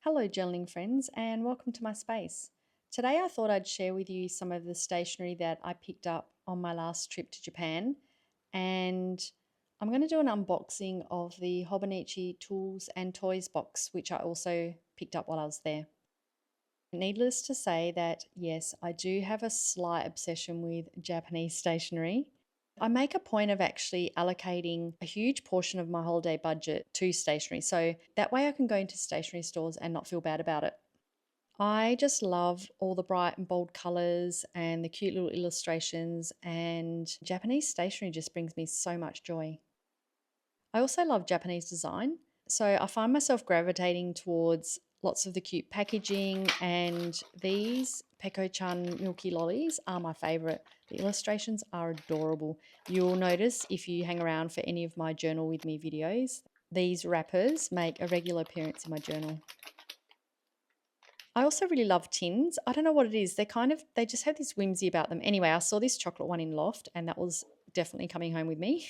Hello journaling friends and welcome to my space. Today I thought I'd share with you some of the stationery that I picked up on my last trip to Japan, and I'm going to do an unboxing of the Hobonichi Tools and Toys Box, which I also picked up while I was there. Needless to say that yes, I do have a slight obsession with Japanese stationery. I make a point of actually allocating a huge portion of my holiday budget to stationery. So that way I can go into stationery stores and not feel bad about it. I just love all the bright and bold colors and the cute little illustrations, and Japanese stationery just brings me so much joy. I also love Japanese design, so I find myself gravitating towards lots of the cute packaging, and these Peko-chan Milky Lollies are my favorite. The illustrations are adorable. You'll notice if you hang around for any of my Journal With Me videos, these wrappers make a regular appearance in my journal. I also really love tins. I don't know what it is. They just have this whimsy about them. Anyway, I saw this chocolate one in Loft and that was definitely coming home with me.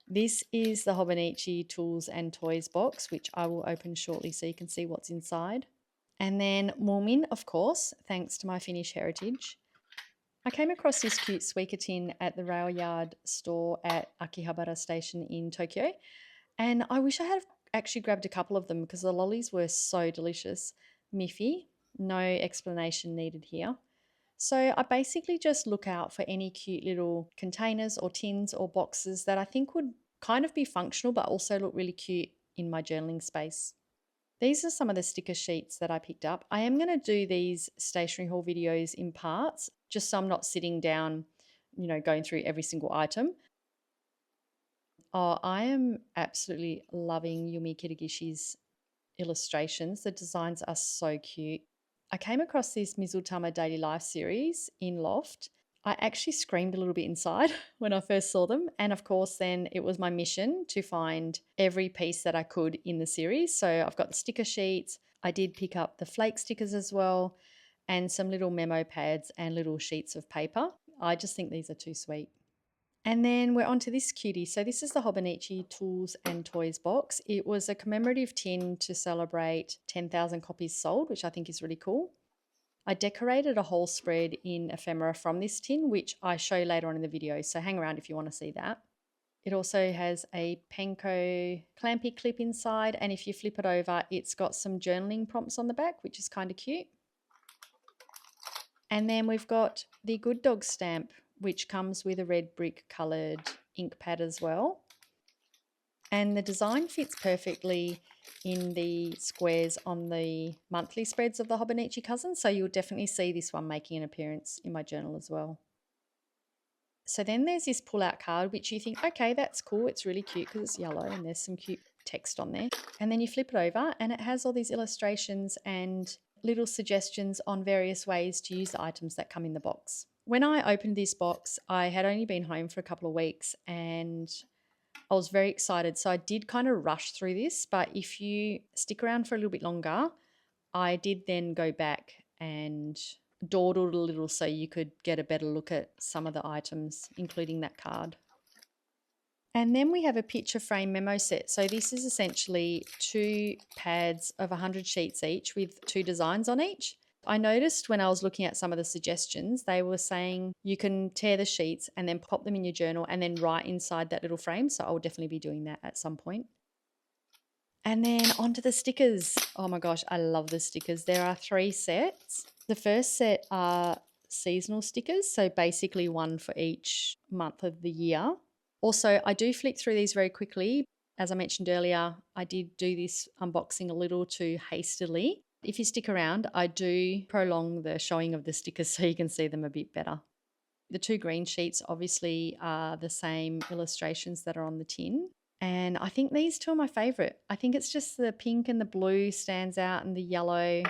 This is the Hobonichi Tools and Toys box, which I will open shortly so you can see what's inside. And then Moomin, of course, thanks to my Finnish heritage. I came across this cute Suica tin at the rail yard store at Akihabara Station in Tokyo. And I wish I had actually grabbed a couple of them because the lollies were so delicious. Miffy, no explanation needed here. So I basically just look out for any cute little containers or tins or boxes that I think would kind of be functional but also look really cute in my journaling space. These are some of the sticker sheets that I picked up. I am going to do these stationery haul videos in parts just so I'm not sitting down, going through every single item. Oh, I am absolutely loving Yumi Kitagishi's illustrations. The designs are so cute. I came across this Mizutama Daily Life series in Loft. I actually screamed a little bit inside when I first saw them. And of course, then it was my mission to find every piece that I could in the series. So I've got the sticker sheets. I did pick up the flake stickers as well, and some little memo pads and little sheets of paper. I just think these are too sweet. And then we're on to this cutie. So this is the Hobonichi Tools and Toys box. It was a commemorative tin to celebrate 10,000 copies sold, which I think is really cool. I decorated a whole spread in ephemera from this tin, which I show later on in the video, so hang around if you want to see that. It also has a Penko clampy clip inside, and if you flip it over, it's got some journaling prompts on the back, which is kind of cute. And then we've got the Good Dog stamp, which comes with a red brick coloured ink pad as well. And the design fits perfectly in the squares on the monthly spreads of the Hobonichi Cousins, so you'll definitely see this one making an appearance in my journal as well. So then there's this pull-out card, which you think, okay, that's cool, it's really cute because it's yellow and there's some cute text on there. And then you flip it over and it has all these illustrations and little suggestions on various ways to use the items that come in the box. When I opened this box, I had only been home for a couple of weeks and I was very excited. So I did kind of rush through this, but if you stick around for a little bit longer, I did then go back and dawdled a little so you could get a better look at some of the items, including that card. And then we have a picture frame memo set. So this is essentially 2 pads of 100 sheets each with 2 designs on each. I noticed when I was looking at some of the suggestions, they were saying you can tear the sheets and then pop them in your journal and then write inside that little frame. So I'll definitely be doing that at some point. And then onto the stickers. Oh my gosh, I love the stickers. There are 3 sets. The first set are seasonal stickers, so basically one for each month of the year. Also, I do flick through these very quickly. As I mentioned earlier, I did do this unboxing a little too hastily. If you stick around, I do prolong the showing of the stickers so you can see them a bit better. The 2 green sheets obviously are the same illustrations that are on the tin. And I think these 2 are my favourite. I think it's just the pink and the blue stands out and the yellow.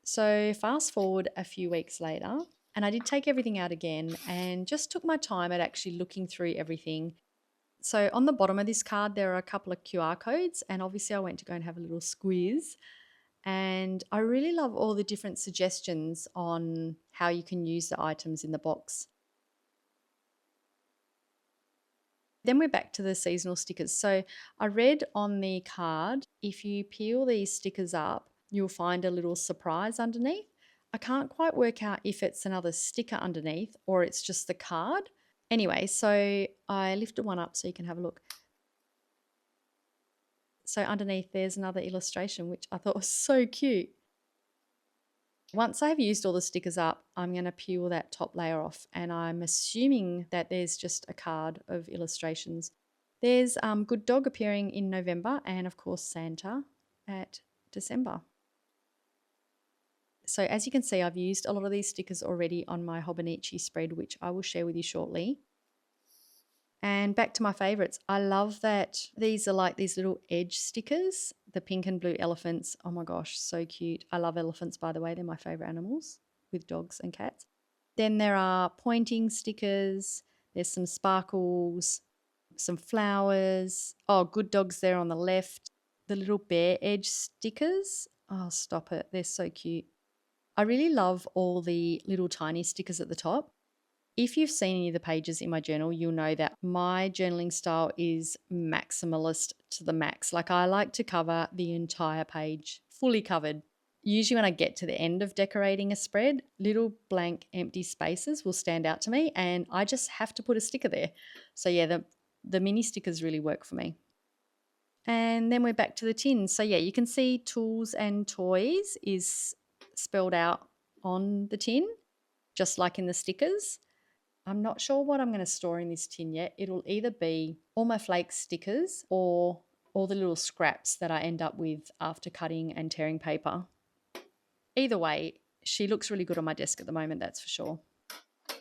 So fast forward a few weeks later, and I did take everything out again and just took my time at actually looking through everything. So on the bottom of this card, there are a couple of QR codes, and obviously I went to go and have a little squeeze. And I really love all the different suggestions on how you can use the items in the box. Then we're back to the seasonal stickers. So I read on the card, if you peel these stickers up, you'll find a little surprise underneath. I can't quite work out if it's another sticker underneath or it's just the card. Anyway, so I lifted one up so you can have a look. So underneath there's another illustration, which I thought was so cute. Once I've used all the stickers up, I'm going to peel that top layer off, and I'm assuming that there's just a card of illustrations. There's Good Dog appearing in November, and of course Santa at December. So as you can see, I've used a lot of these stickers already on my Hobonichi spread, which I will share with you shortly. And back to my favorites. I love that these are like these little edge stickers, the pink and blue elephants. Oh my gosh, so cute. I love elephants, by the way. They're my favorite animals with dogs and cats. Then there are pointing stickers. There's some sparkles, some flowers. Oh, Good Dog's there on the left. The little bear edge stickers. Oh, stop it. They're so cute. I really love all the little tiny stickers at the top. If you've seen any of the pages in my journal, you'll know that my journaling style is maximalist to the max. Like, I like to cover the entire page, fully covered. Usually when I get to the end of decorating a spread, little blank empty spaces will stand out to me, and I just have to put a sticker there. So yeah, the mini stickers really work for me. And then we're back to the tin. So yeah, you can see Tools and Toys is spelled out on the tin, just like in the stickers. I'm not sure what I'm going to store in this tin yet. It'll either be all my flake stickers or all the little scraps that I end up with after cutting and tearing paper. Either way, she looks really good on my desk at the moment, that's for sure.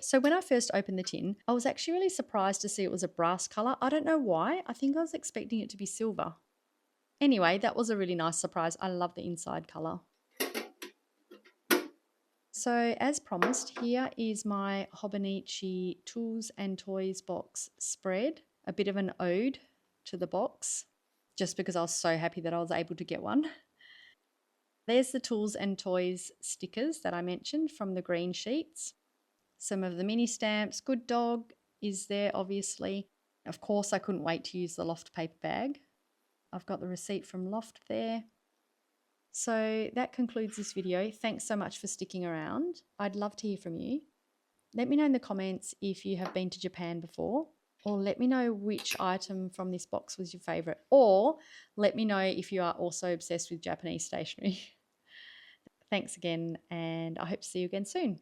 So when I first opened the tin, I was actually really surprised to see it was a brass colour. I don't know why. I think I was expecting it to be silver. Anyway, that was a really nice surprise. I love the inside colour. So as promised, here is my Hobonichi Tools and Toys Box spread, a bit of an ode to the box, just because I was so happy that I was able to get one. There's the Tools and Toys stickers that I mentioned from the green sheets. Some of the mini stamps. Good Dog is there, obviously. Of course, I couldn't wait to use the Loft paper bag. I've got the receipt from Loft there. So that concludes this video. Thanks so much for sticking around. I'd love to hear from you. Let me know in the comments if you have been to Japan before, or let me know which item from this box was your favourite, or let me know if you are also obsessed with Japanese stationery. Thanks again, and I hope to see you again soon.